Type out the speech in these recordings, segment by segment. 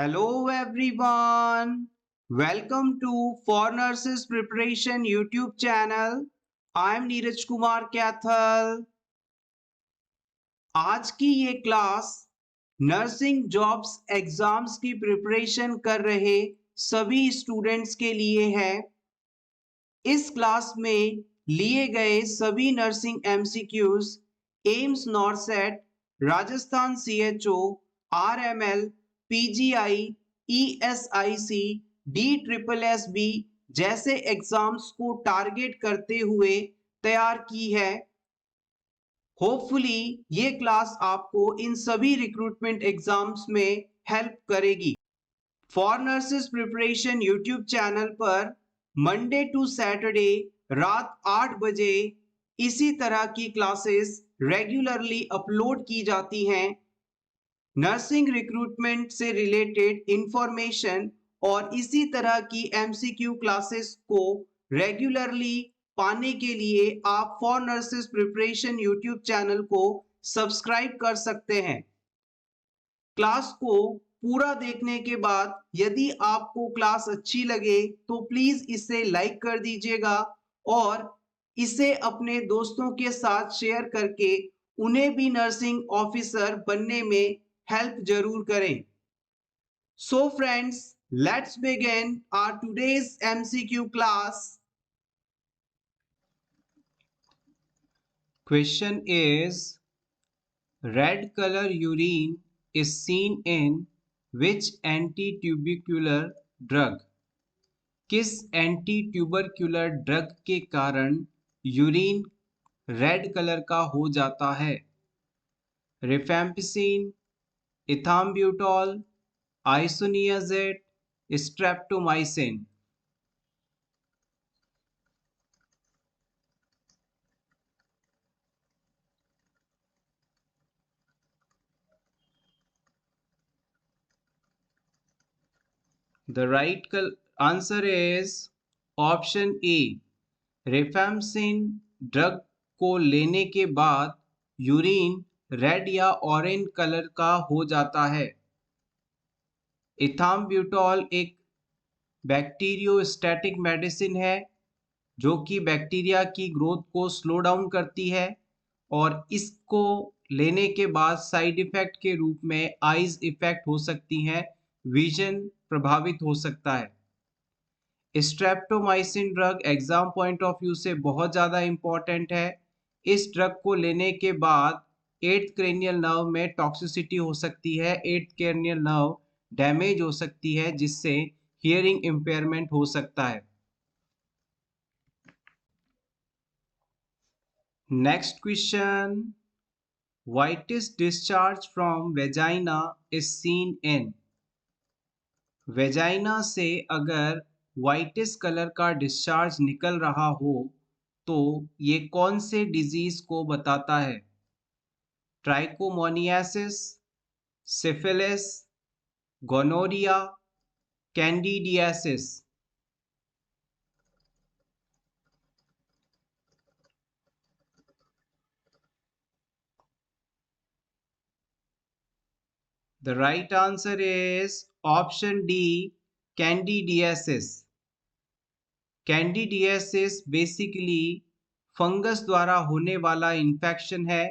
Hello everyone. Welcome to For Nurses Preparation YouTube channel. I'm Neeraj Kumar Kathal. आज की ये class nursing jobs exams की preparation कर रहे सभी स्टूडेंट्स के लिए है। इस क्लास में लिए गए सभी nursing MCQs AIIMS NORCET, Rajasthan CHO, RML, PGI, ESIC, DSSB जैसे एग्जाम्स को टारगेट करते हुए तैयार की है। होपफुली ये क्लास आपको इन सभी रिक्रूटमेंट एग्जाम्स में हेल्प करेगी। For nurses preparation YouTube channel पर मंडे टू सैटरडे रात 8 बजे इसी तरह की क्लासेस रेगुलरली अपलोड की जाती हैं। नर्सिंग रिक्रूटमेंट से रिलेटेड इंफॉर्मेशन और इसी तरह की एमसीक्यू क्लासेस को रेगुलरली पाने के लिए आप for nurses preparation YouTube channel को सब्सक्राइब कर सकते हैं। क्लास को पूरा देखने के बाद यदि आपको क्लास अच्छी लगे तो प्लीज इसे लाइक कर दीजिएगा और इसे अपने दोस्तों के साथ शेयर करके उन्हें भी नर्सिंग ऑफिसर बनने में हेल्प जरूर करें। So friends, let's begin our today's MCQ class. Question is, red color urine is seen in which anti-tubercular drug? किस एंटी ट्यूबरक्यूलर ड्रग के कारण यूरिन रेड कलर का हो जाता है? Rifampicin, ethambutol, isoniazid, streptomycin. The right answer is option A. Rifampicin drug को लेने के बाद यूरिन रेड या ऑरेंज कलर का हो जाता है। इथाम्ब्यूटॉल एक बैक्टीरियोस्टैटिक मेडिसिन है जो कि बैक्टीरिया की ग्रोथ को स्लो डाउन करती है और इसको लेने के बाद साइड इफेक्ट के रूप में आईज इफेक्ट हो सकती हैं, विजन प्रभावित हो सकता है। Streptomycin drug exam point of view से बहुत ज़्यादा इम्पॉर्टेंट है। इस ड्रग को लेने के बाद 8th क्रेनियल नर्व में टॉक्सिसिटी हो सकती है, 8th क्रेनियल नर्व डैमेज हो सकती है जिससे हियरिंग इम्पेयरमेंट हो सकता है। Next question, whitish discharge from vagina is seen in? Vagina से अगर whitish कलर का डिस्चार्ज निकल रहा हो तो ये कौन से डिजीज को बताता है? Trichomoniasis, syphilis, gonorrhoea, candidiasis. The right answer is option D, candidiasis. Candidiasis basically fungus द्वारा होने वाला इन्फेक्शन है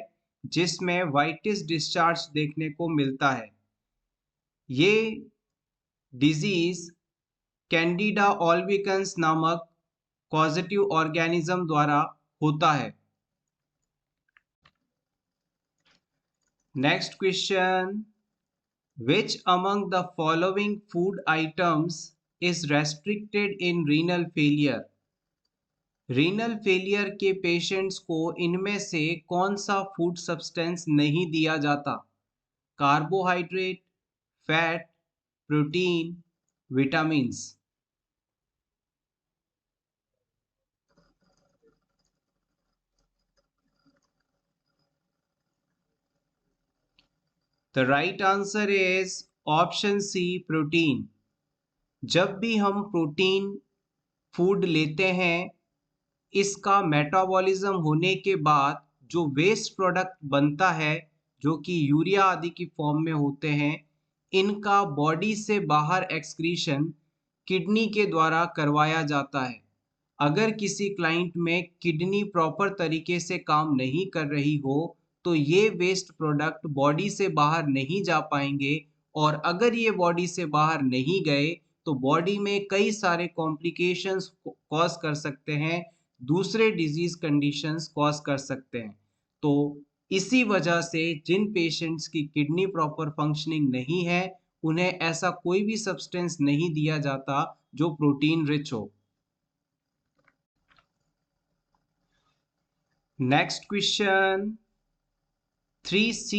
जिसमें व्हाइटिश डिस्चार्ज देखने को मिलता है। ये डिजीज कैंडिडा ऑल्बिकन्स नामक कॉजेटिव ऑर्गेनिज्म द्वारा होता है। Next question, which among the following food items is restricted in renal failure? Renal failure के पेशेंट्स को इनमें से कौन सा फूड सब्सटेंस नहीं दिया जाता? Carbohydrate, fat, protein, vitamins. The right answer is option C, protein. जब भी हम प्रोटीन फूड लेते हैं इसका मेटाबॉलिज्म होने के बाद जो वेस्ट प्रोडक्ट बनता है जो कि यूरिया आदि की फॉर्म में होते हैं, इनका बॉडी से बाहर एक्सक्रीशन किडनी के द्वारा करवाया जाता है। अगर किसी क्लाइंट में किडनी प्रॉपर तरीके से काम नहीं कर रही हो तो ये वेस्ट प्रोडक्ट बॉडी से बाहर नहीं जा पाएंगे, और अगर ये बॉडी से बाहर नहीं गए तो बॉडी में कई सारे कॉम्प्लिकेशंस कॉज कर सकते हैं, दूसरे डिजीज कंडीशंस कॉज कर सकते हैं। तो इसी वजह से जिन पेशेंट्स की किडनी प्रॉपर फंक्शनिंग नहीं है उन्हें ऐसा कोई भी सब्सटेंस नहीं दिया जाता जो प्रोटीन रिच हो। Next question 3C,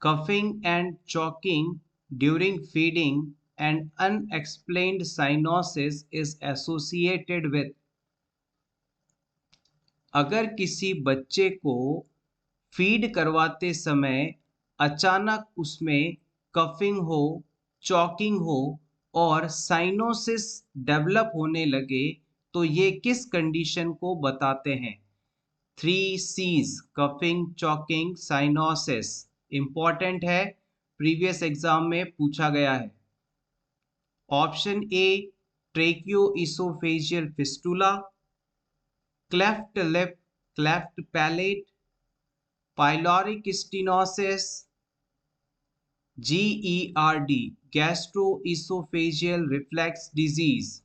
coughing and choking during feeding and unexplained cyanosis is associated with। अगर किसी बच्चे को फीड करवाते समय अचानक उसमें कफिंग हो, चॉकिंग हो और साइनोसिस डेवलप होने लगे तो ये किस कंडीशन को बताते हैं? 3 C's, coughing, choking, cyanosis important है, प्रीवियस एग्जाम में पूछा गया है। Option A tracheoesophageal fistula, cleft lip, cleft palate, pyloric stenosis, GERD gastroesophageal reflux disease.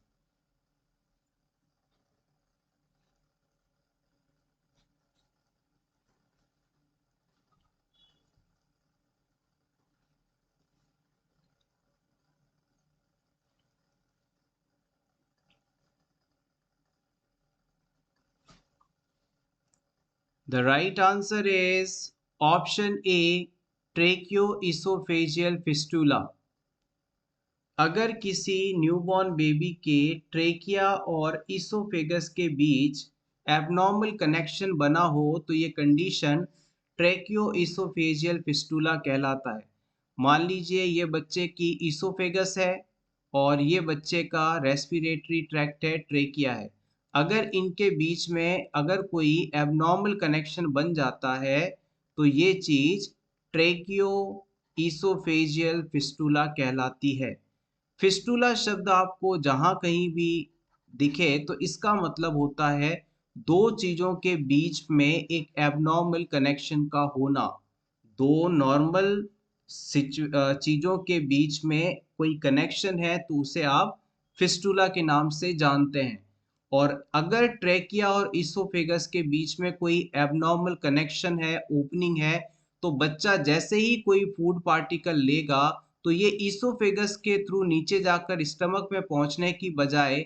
The right answer is option A, tracheoesophageal fistula। अगर किसी न्यूबॉर्न बेबी के trachea और oesophagus के बीच एबनॉर्मल कनेक्शन बना हो तो ये कंडीशन ट्रेकियोइसोफेजियल फिस्टुला कहलाता है। मान लीजिए ये बच्चे की इसोफेगस है और ये बच्चे का रेस्पिरेटरी ट्रैक्ट है, ट्रेकिया है। अगर इनके बीच में अगर कोई एबनॉर्मल कनेक्शन बन जाता है तो ये चीज़ ट्रेकियो इसोफेजियल फिस्टुला कहलाती है। फिस्टुला शब्द आपको जहां कहीं भी दिखे तो इसका मतलब होता है दो चीजों के बीच में एक एबनॉर्मल कनेक्शन का होना। दो नॉर्मल चीजों के बीच में कोई कनेक्शन है तो उसे आप फिस्टुला के नाम से जानते हैं। और अगर ट्रेकिया और इसोफेगस के बीच में कोई एबनॉर्मल कनेक्शन है, ओपनिंग है, तो बच्चा जैसे ही कोई फूड पार्टिकल लेगा तो ये ईसोफेगस के थ्रू नीचे जाकर स्टमक में पहुंचने की बजाय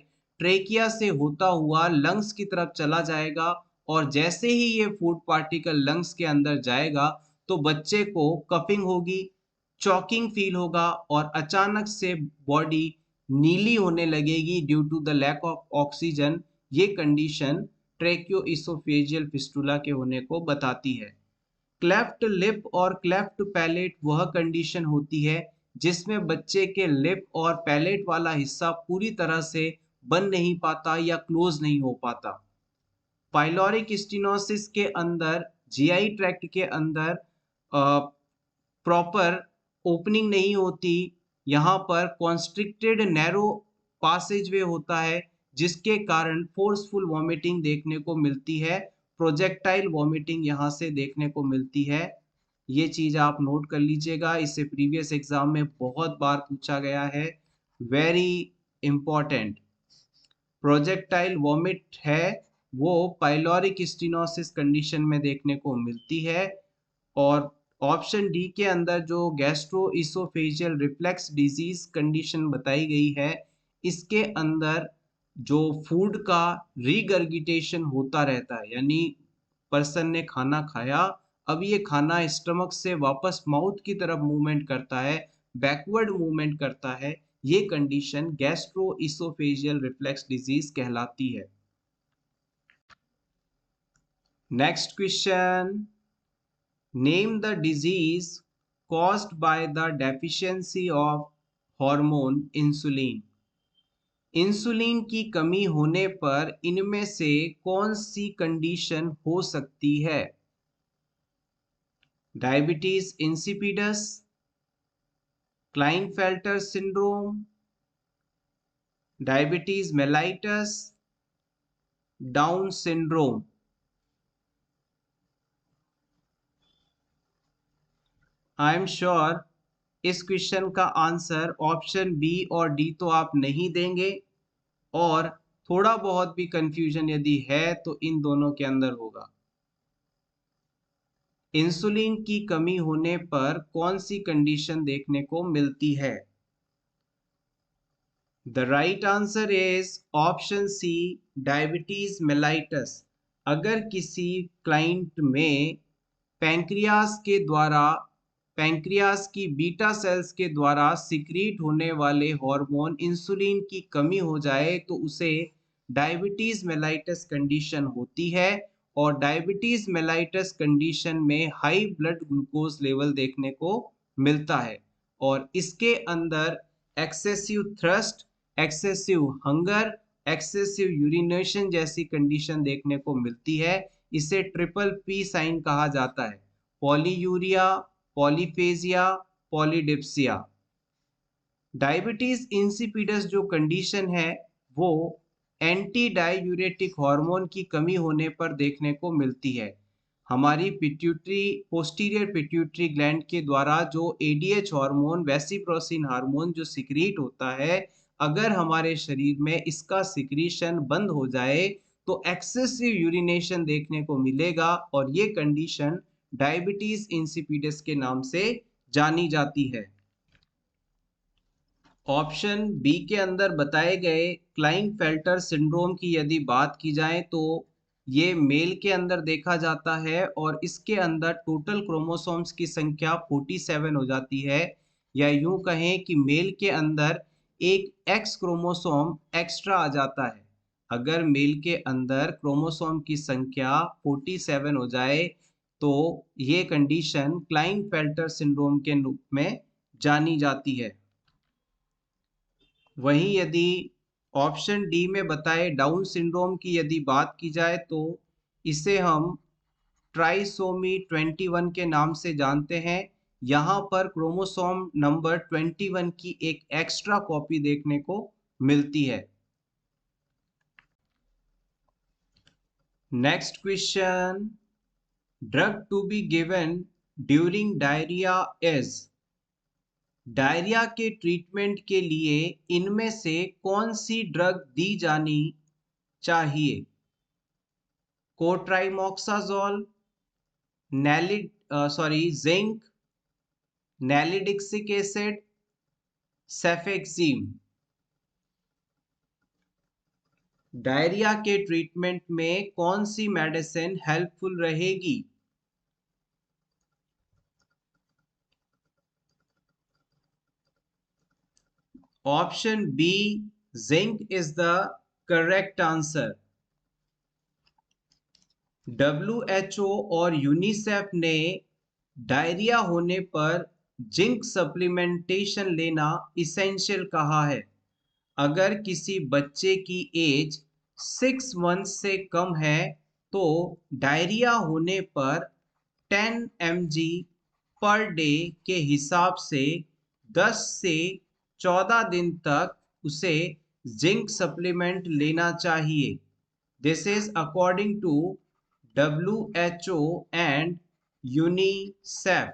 ट्रेकिया से होता हुआ लंग्स की तरफ चला जाएगा, और जैसे ही ये फूड पार्टिकल लंग्स के अंदर जाएगा तो बच्चे को कफिंग होगी, चॉकिंग फील होगा और अचानक से बॉडी नीली होने लगेगी due to the lack of oxygen. ये कंडीशन ट्रेकियोइसोफेजियल फिस्टुला के होने को बताती है। क्लेफ्ट लिप और क्लेफ्ट पैलेट वह कंडीशन होती है जिसमें बच्चे के लिप और पैलेट वाला हिस्सा पूरी तरह से बन नहीं पाता या क्लोज नहीं हो पाता। पाइलोरिक स्टेनोसिस के अंदर जीआई ट्रैक्ट के अंदर प्रॉपर ओपनिंग नहीं होती, यहाँ पर कॉन्स्ट्रिक्टेड नैरो पासेजवे होता है जिसके कारण फोर्सफुल वॉमिटिंग देखने को मिलती है, प्रोजेक्टाइल वॉमिटिंग यहाँ से देखने को मिलती है। ये चीज़ आप नोट कर लीजिएगा, इसे प्रीवियस एग्जाम में बहुत बार पूछा गया है, वेरी इंपॉर्टेंट। प्रोजेक्टाइल वॉमिट है वो पाइलोरिक स्टेनोसिस कंडीशन में देखने को मिलती है। और ऑप्शन डी के अंदर जो गैस्ट्रोइसोफेजियल रिफ्लेक्स डिजीज कंडीशन बताई गई है, इसके अंदर जो फूड का रीगर्गिटेशन होता रहता है, यानी पर्सन ने खाना खाया, अब ये खाना स्टमक से वापस माउथ की तरफ मूवमेंट करता है, बैकवर्ड मूवमेंट करता है, ये कंडीशन गैस्ट्रोइसोफेजियल रिफ्लेक्स डिजीज कहलाती है। Next question, name the disease caused by the deficiency of hormone insulin. Insulin की कमी होने पर इनमें से कौन सी कंडीशन हो सकती है? Diabetes insipidus, Klinefelter syndrome, diabetes mellitus, down syndrome. I am sure इस क्वेश्चन का आंसर ऑप्शन बी और डी तो आप नहीं देंगे, और थोड़ा बहुत भी कंफ्यूजन यदि है तो इन दोनों के अंदर होगा। इंसुलिन की कमी होने पर कौन सी कंडीशन देखने को मिलती है? The right answer is option C, diabetes mellitus. अगर किसी क्लाइंट में पैंक्रियास के द्वारा, पैंक्रियास की बीटा सेल्स के द्वारा सिक्रीट होने वाले हार्मोन इंसुलिन की कमी हो जाए तो उसे डायबिटीज मेलाइटस कंडीशन होती है। और डायबिटीज मेलाइटस कंडीशन में हाई ब्लड ग्लूकोज लेवल देखने को मिलता है, और इसके अंदर excessive thrust, excessive hunger, excessive urination जैसी कंडीशन देखने को मिलती है। इसे ट्रिपल पी साइन कहा जाता है: polyuria, polyphagia, polydipsia. Diabetes insipidus जो कंडीशन है वो एंटी डाययूरेटिक हार्मोन की कमी होने पर देखने को मिलती है। हमारी पिट्यूटरी, पोस्टीरियर पिट्यूटरी ग्लैंड के द्वारा जो एडीएच हार्मोन, वेसिप्रोसिन हार्मोन जो सिक्रीट होता है, अगर हमारे शरीर में इसका सिक्रीशन बंद हो जाए तो एक्सेसिव यूरिनेशन देखने को मिलेगा, और ये कंडीशन डायबिटीज इंसिपिडस के नाम से जानी जाती है। ऑप्शन बी के अंदर बताए गए क्लाइनफेल्टर सिंड्रोम की यदि बात की जाए तो ये मेल के अंदर देखा जाता है, और इसके अंदर टोटल क्रोमोसोम्स की संख्या 47 हो जाती है। या यूं कहें कि मेल के अंदर एक एक्स क्रोमोसोम एक्स्ट्रा आ जाता है। अगर मेल के अंदर क्रोमोसोम की संख्या 47 हो जाए तो ये कंडीशन क्लाइनफेल्टर सिंड्रोम के रूप में जानी जाती है। वहीं यदि ऑप्शन डी में बताए डाउन सिंड्रोम की यदि बात की जाए तो इसे हम ट्राइसोमी 21 के नाम से जानते हैं। यहाँ पर क्रोमोसोम नंबर 21 की एक एक्स्ट्रा कॉपी देखने को मिलती है। Next question, drug to be given during diarrhoea is. Diarrhoea के ट्रीटमेंट के लिए इनमें से कौन सी ड्रग दी जानी चाहिए? Cotrimoxazole, zinc, nalidixic acid, cefixime. Diarrhoea के ट्रीटमेंट में कौन सी मेडिसिन हेल्पफुल रहेगी? Option B, zinc is the correct answer. WHO और यूनिसेफ ने डायरिया होने पर जिंक सप्लीमेंटेशन लेना इसेंशियल कहा है। अगर किसी बच्चे की एज 6 मंथ से कम है तो डायरिया होने पर 10 mg पर डे के हिसाब से 10 से 14 दिन तक उसे जिंक सप्लीमेंट लेना चाहिए। This is according to WHO and UNICEF.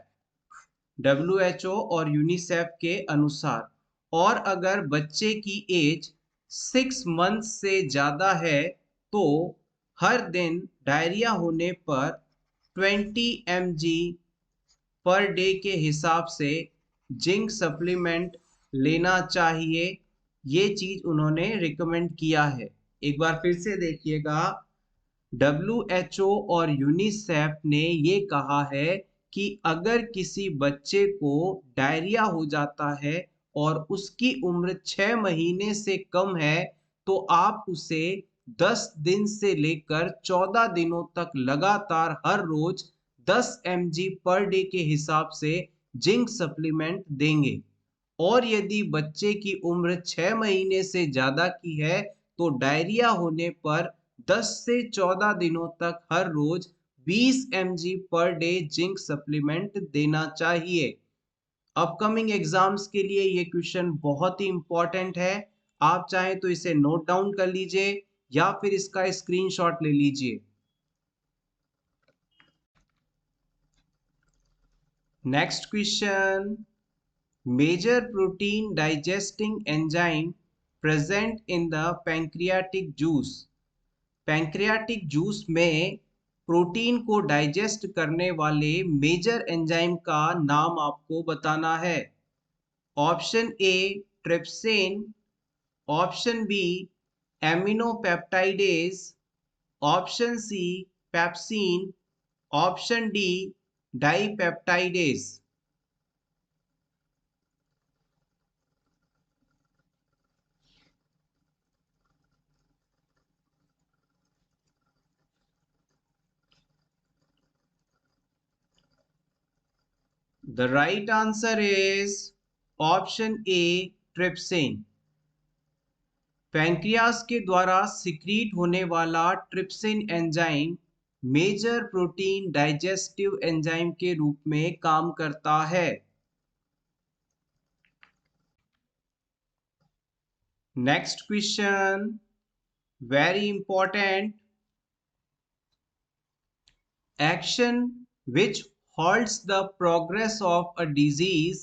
WHO और यूनिसेफ के अनुसार। और अगर बच्चे की एज 6 मंथ से ज़्यादा है तो हर दिन डायरिया होने पर 20 mg पर डे के हिसाब से जिंक सप्लीमेंट लेना चाहिए। ये चीज़ उन्होंने रिकमेंड किया है। एक बार फिर से देखिएगा, WHO और यूनिसेफ ने ये कहा है कि अगर किसी बच्चे को डायरिया हो जाता है और उसकी उम्र 6 महीने से कम है तो आप उसे 10 दिन से लेकर 14 दिनों तक लगातार हर रोज 10 mg पर डे के हिसाब से जिंक सप्लीमेंट देंगे। और यदि बच्चे की उम्र 6 महीने से ज़्यादा की है तो डायरिया होने पर 10 से 14 दिनों तक हर रोज 20 mg per day zinc supplement देना चाहिए। अपकमिंग एग्जाम्स के लिए ये क्वेश्चन बहुत ही इंपॉर्टेंट है। आप चाहें तो इसे नोट डाउन कर लीजिए या फिर इसका स्क्रीनशॉट ले लीजिए। Next question, major protein digesting enzyme present in the pancreatic juice. Pancreatic juice में प्रोटीन को डाइजेस्ट करने वाले मेजर एंजाइम का नाम आपको बताना है। Option A trypsin, option B aminopeptidase, option C pepsin, option D dipeptidase. The right answer is option A, trypsin. Pancreas के द्वारा सिक्रीट होने वाला trypsin enzyme major protein digestive enzyme के रूप में काम करता है। Next question, very important. Action which halts the progress of a disease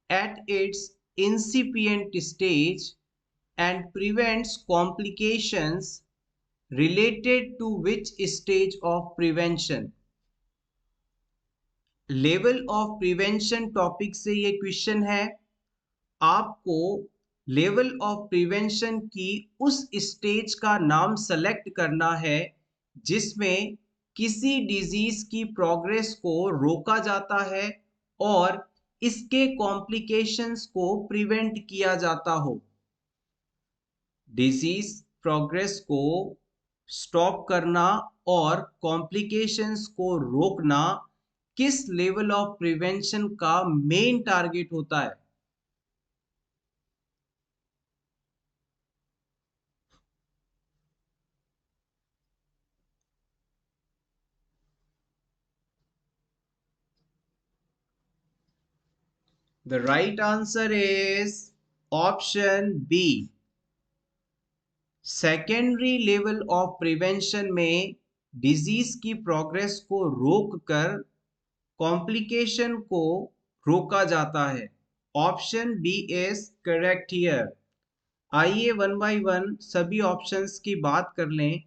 at its incipient stage and prevents complications related to which stage of prevention। Level of prevention topic से ये question है। आपको लेवल ऑफ प्रिवेंशन की उस stage का नाम select करना है जिसमें किसी डिजीज की प्रोग्रेस को रोका जाता है और इसके कॉम्प्लिकेशंस को प्रिवेंट किया जाता हो। डिजीज प्रोग्रेस को स्टॉप करना और कॉम्प्लिकेशंस को रोकना किस लेवल ऑफ प्रिवेंशन का मेन टारगेट होता है? The right answer is option B. Secondary level of prevention में डिजीज की प्रोग्रेस को रोक कर कॉम्प्लिकेशन को रोका जाता है। Option B is correct here. आइए वन बाय वन सभी ऑप्शंस की बात कर लें।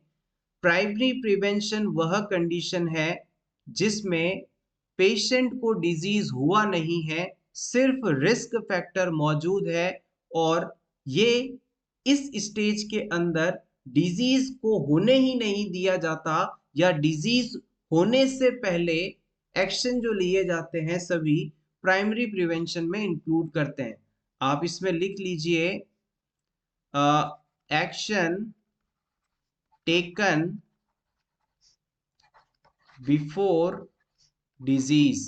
प्राइमरी प्रिवेंशन वह कंडीशन है जिसमें पेशेंट को डिजीज हुआ नहीं है, सिर्फ रिस्क फैक्टर मौजूद है और ये इस स्टेज के अंदर डिजीज को होने ही नहीं दिया जाता या डिजीज होने से पहले एक्शन जो लिए जाते हैं सभी प्राइमरी प्रिवेंशन में इंक्लूड करते हैं। आप इसमें लिख लीजिए action taken before disease.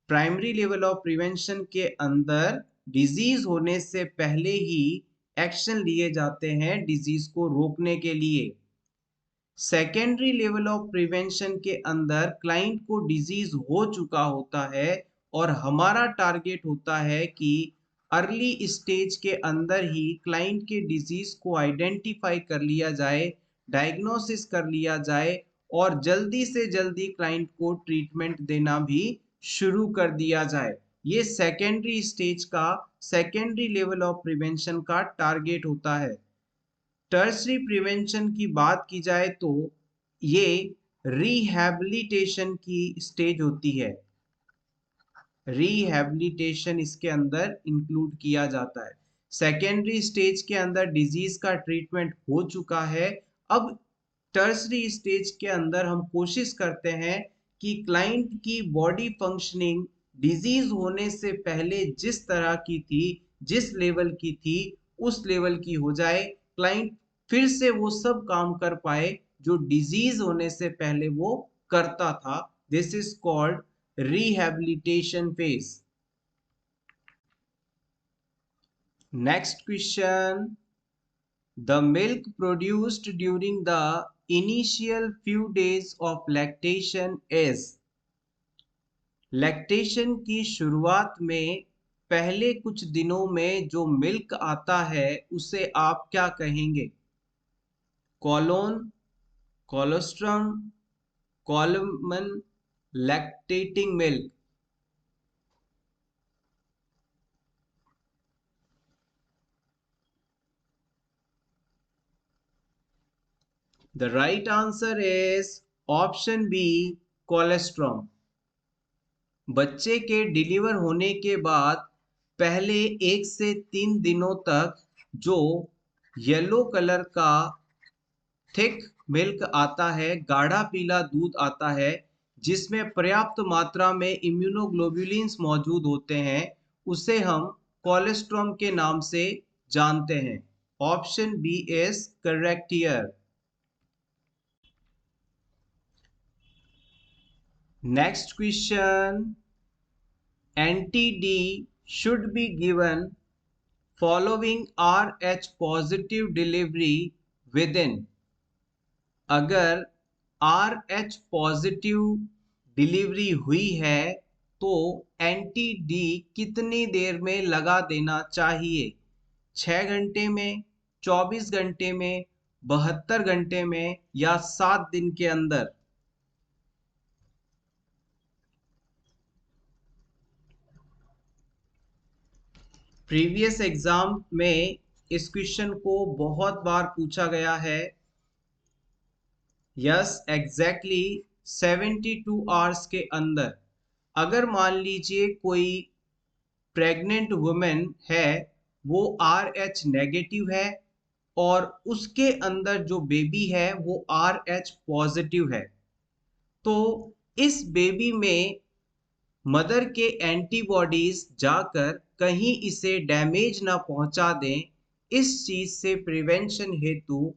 Primary level of prevention के अंदर डिजीज होने से पहले ही एक्शन लिए जाते हैं डिजीज को रोकने के लिए। सेकेंडरी लेवल ऑफ प्रिवेंशन के अंदर क्लाइंट को डिजीज हो चुका होता है और हमारा टारगेट होता है कि अर्ली स्टेज के अंदर ही क्लाइंट के डिजीज को आइडेंटिफाई कर लिया जाए, डायग्नोसिस कर लिया जाए और जल्दी से जल्दी क्लाइंट को ट्रीटमेंट देना भी शुरू कर दिया जाए। ये सेकेंडरी स्टेज का सेकेंडरी लेवल ऑफ प्रिवेंशन का टारगेट होता है। टर्शरी प्रिवेंशन की बात की जाए तो ये रिहैबिलिटेशन की स्टेज होती है। रिहैबिलिटेशन इसके अंदर इंक्लूड किया जाता है। सेकेंडरी स्टेज के अंदर डिजीज का ट्रीटमेंट हो चुका है। अब टर्शरी स्टेज के अंदर हम कोशिश करते हैं कि क्लाइंट की बॉडी फंक्शनिंग डिजीज होने से पहले जिस तरह की थी, जिस लेवल की थी, उस लेवल की हो जाए, क्लाइंट फिर से वो सब काम कर पाए जो डिजीज होने से पहले वो करता था। This is called rehabilitation phase। Next question, the milk produced during the initial few days of lactation is lactation की शुरुआत में पहले कुछ दिनों में जो मिल्क आता है उसे आप क्या कहेंगे? Colon, colostrum, कॉलमन, lactating milk. The right answer is option B, colostrum. बच्चे के डिलीवर होने के बाद पहले 1 से 3 दिनों तक जो येलो कलर का थिक मिल्क आता है, गाढ़ा पीला दूध आता है, जिसमें पर्याप्त मात्रा में इम्यूनोग्लोबुलिन्स मौजूद होते हैं, उसे हम कोलेस्ट्रॉम के नाम से जानते हैं। Option B is correct here. Next question, anti D should be given following RH positive delivery within। अगर RH पॉजिटिव डिलीवरी हुई है तो एंटी-डी कितनी देर में लगा देना चाहिए? 6 घंटे में, 24 घंटे में, 72 घंटे में या 7 दिन के अंदर? प्रीवियस एग्जाम में इस क्वेश्चन को बहुत बार पूछा गया है। यस, एग्जैक्टली 72 आवर्स के अंदर। अगर मान लीजिए कोई प्रेग्नेंट वुमेन है, वो RH नेगेटिव है और उसके अंदर जो बेबी है वो RH पॉजिटिव है, तो इस बेबी में मदर के एंटीबॉडीज जाकर कहीं इसे डैमेज ना पहुंचा दें, इस चीज से प्रिवेंशन हेतु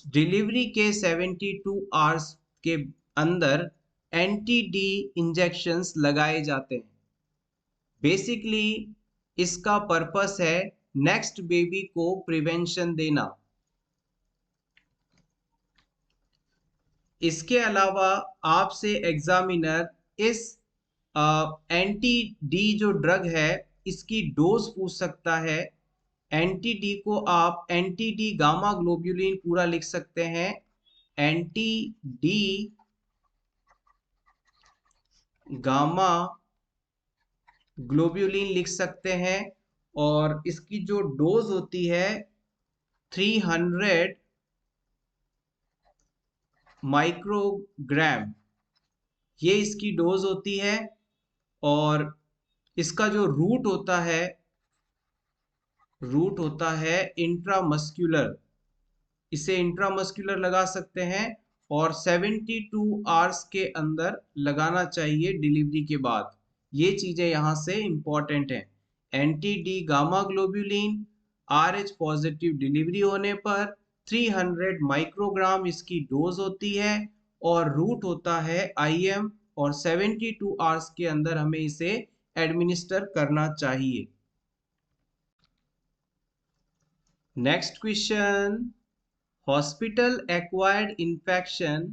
डिलीवरी के 72 आवर्स के अंदर एंटी-डी इंजेक्शंस लगाए जाते हैं। बेसिकली इसका पर्पस है नेक्स्ट बेबी को प्रिवेंशन देना। इसके अलावा आपसे एग्जामिनर इस एंटी-डी जो ड्रग है इसकी डोज पूछ सकता है। एंटी-डी को आप एंटी-डी गामा ग्लोब्यूलिन पूरा लिख सकते हैं। एंटी-डी गामा ग्लोब्यूलिन लिख सकते हैं और इसकी जो डोज होती है 300 माइक्रोग्राम, ये इसकी डोज होती है। और इसका जो रूट होता है इंट्रामस्कुलर, इसे इंट्रामस्कुलर लगा सकते हैं और 72 आवर्स के अंदर लगाना चाहिए डिलीवरी के बाद। ये चीजें यहाँ से इंपॉर्टेंट हैं। Anti-D gamma globulin RH positive delivery होने पर 300 माइक्रोग्राम इसकी डोज होती है और रूट होता है IM और 72 आवर्स के अंदर हमें इसे एडमिनिस्टर करना चाहिए। Next question, hospital acquired infection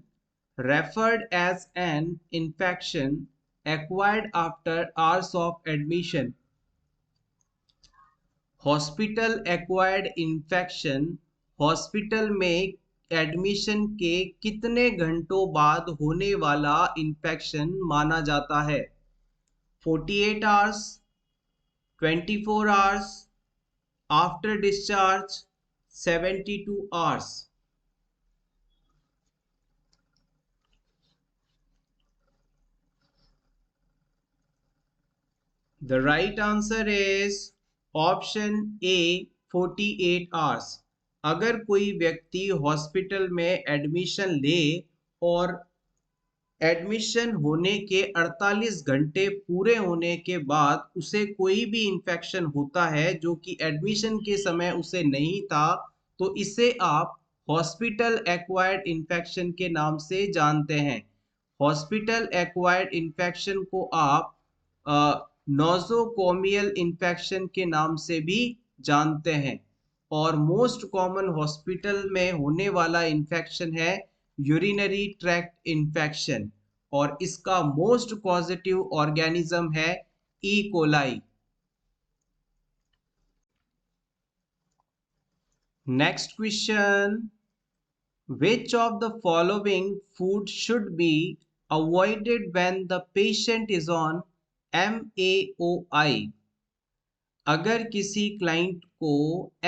referred as an infection acquired after hours of admission। Hospital acquired infection hospital में एडमिशन के कितने घंटों बाद होने वाला इन्फेक्शन माना जाता है? 48 hours, 24 hours, after discharge, 72 hours. The right answer is option A, 48 hours। अगर कोई व्यक्ति हॉस्पिटल में एडमिशन ले और एडमिशन होने के 48 घंटे पूरे होने के बाद उसे कोई भी इन्फेक्शन होता है जो कि एडमिशन के समय उसे नहीं था, तो इसे आप हॉस्पिटल एक्वायर्ड इन्फेक्शन के नाम से जानते हैं। हॉस्पिटल एक्वायर्ड इन्फेक्शन को आप नोज़ोकोमियल इन्फेक्शन के नाम से भी जानते हैं और मोस्ट कॉमन हॉस्पिटल में होने वाला इन्फेक्शन है यूरिनरी ट्रैक्ट इन्फेक्शन। और इसका मोस्ट पॉजिटिव ऑर्गेनिज्म है E coli. Next question, which of the following food should be avoided when the patient is on MAOI? अगर किसी क्लाइंट को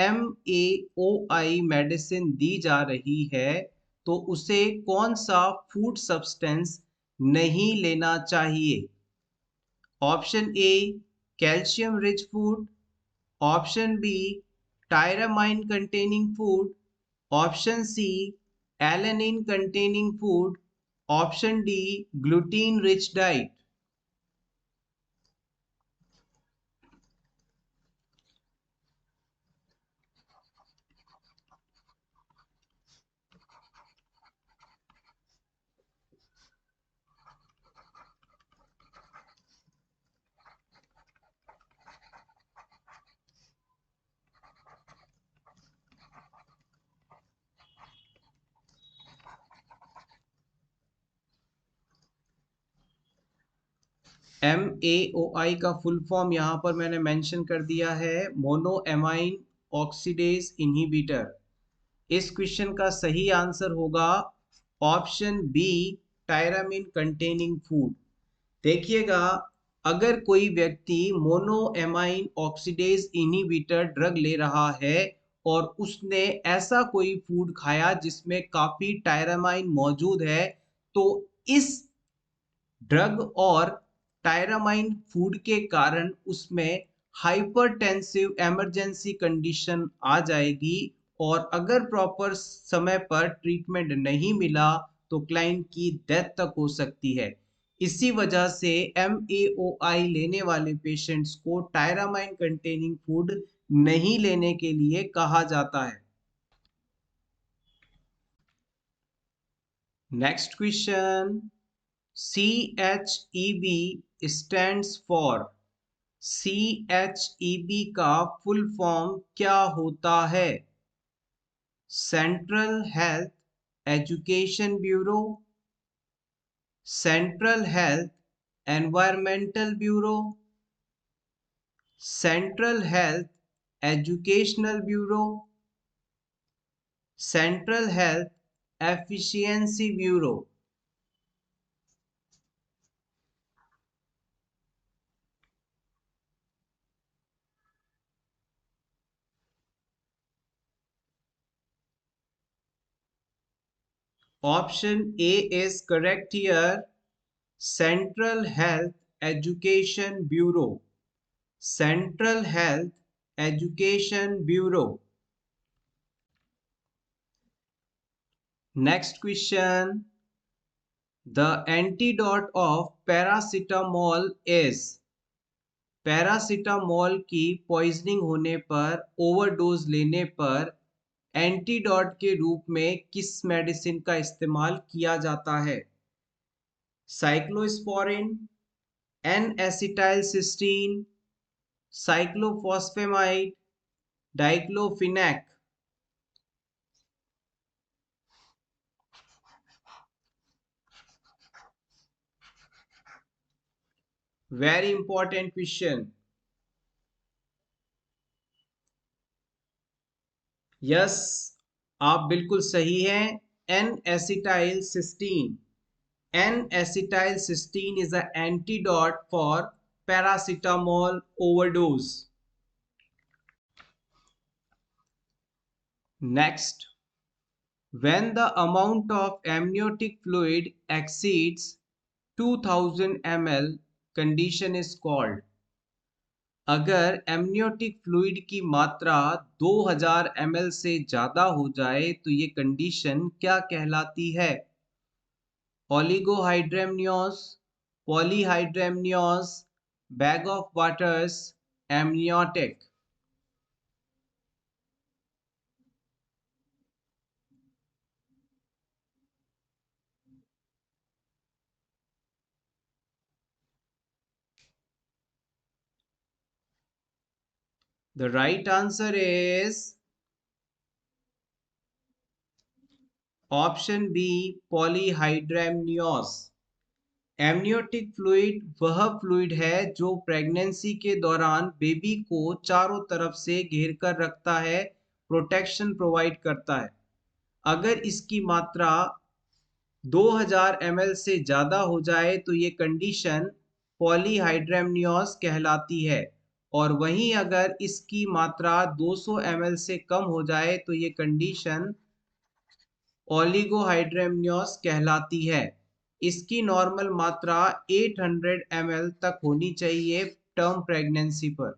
MAOI मेडिसिन दी जा रही है तो उसे कौन सा फूड सब्सटेंस नहीं लेना चाहिए? Option A calcium rich food, option B tyramine containing food, option C alanine containing food, option D gluten rich diet. MAOI का फुल फॉर्म यहाँ पर मैंने मेंशन कर दिया है, मोनो एमाइन ऑक्सीडेज इनहिबिटर। इस क्वेश्चन का सही आंसर होगा option B tyramine containing food. देखिएगा, अगर कोई व्यक्ति mono amine oxidase inhibitor drug ले रहा है और उसने ऐसा कोई फूड खाया जिसमें काफी टायरामाइन मौजूद है, तो इस ड्रग और टायरामाइन फूड के कारण उसमें हाइपरटेंसिव इमरजेंसी कंडीशन आ जाएगी और अगर प्रॉपर समय पर ट्रीटमेंट नहीं मिला तो क्लाइंट की डेथ तक हो सकती है। इसी वजह से MAOI लेने वाले पेशेंट्स को टायरामाइन कंटेनिंग फूड नहीं लेने के लिए कहा जाता है। Next question, CHEB stands for, CHEB का फुल फॉर्म क्या होता है? Central health education bureau, central health environmental bureau, central health educational bureau, central health efficiency bureau. Option A is correct here. Central Health Education Bureau. Central Health Education Bureau. Next question. The antidote of paracetamol is. Paracetamol की poisoning होने पर, overdose लेने पर antidote के रूप में किस medicine का इस्तेमाल किया जाता है? Cyclosporine, N acetyl cysteine, cyclophosphamide, diclofenac. Very important question. Yes, आप बिल्कुल सही हैं। N acetyl cysteine. N-acetyl cysteine is an antidote for paracetamol overdose. Next, when the amount of amniotic fluid exceeds 2000 ml, condition is called. अगर amniotic fluid की मात्रा 2000 ml से ज़्यादा हो जाए तो ये कंडीशन क्या कहलाती है? Oligohydramnios, polyhydramnios, bag of waters, amniotic. The right answer is option B, polyhydramnios. Amniotic fluid वह फ्लूइड है जो प्रेगनेंसी के दौरान बेबी को चारों तरफ से घेर कर रखता है, प्रोटेक्शन प्रोवाइड करता है। अगर इसकी मात्रा 2000 ml से ज़्यादा हो जाए तो ये कंडीशन पॉलीहाइड्रेमनियोस कहलाती है, और वहीं अगर इसकी मात्रा 200 ml से कम हो जाए तो ये कंडीशन ओलिगोहाइड्रेमनियोस कहलाती है। इसकी नॉर्मल मात्रा 800 ml तक होनी चाहिए टर्म प्रेगनेंसी पर।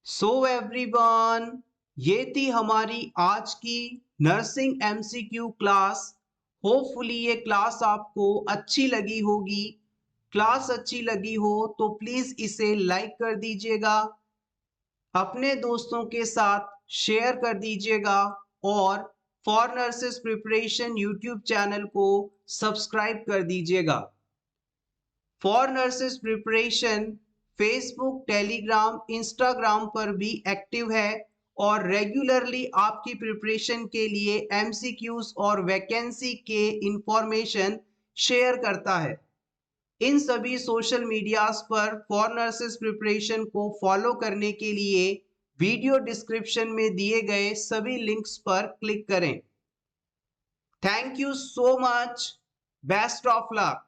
सो एवरीवन, ये थी हमारी आज की नर्सिंग एमसीक्यू क्लास। होपफुली ये क्लास आपको अच्छी लगी होगी। क्लास अच्छी लगी हो तो प्लीज इसे लाइक कर दीजिएगा, अपने दोस्तों के साथ शेयर कर दीजिएगा, और for nurses preparation YouTube channel को सब्सक्राइब कर दीजिएगा। For nurses preparation Facebook, Telegram, Instagram पर भी एक्टिव है और रेगुलरली आपकी प्रिपरेशन के लिए एमसीक्यूज और वैकेंसी के इंफॉर्मेशन शेयर करता है। इन सभी सोशल मीडियाज पर फॉर नर्सेस प्रिपरेशन को फॉलो करने के लिए वीडियो डिस्क्रिप्शन में दिए गए सभी लिंक्स पर क्लिक करें। Thank you so much. Best of luck.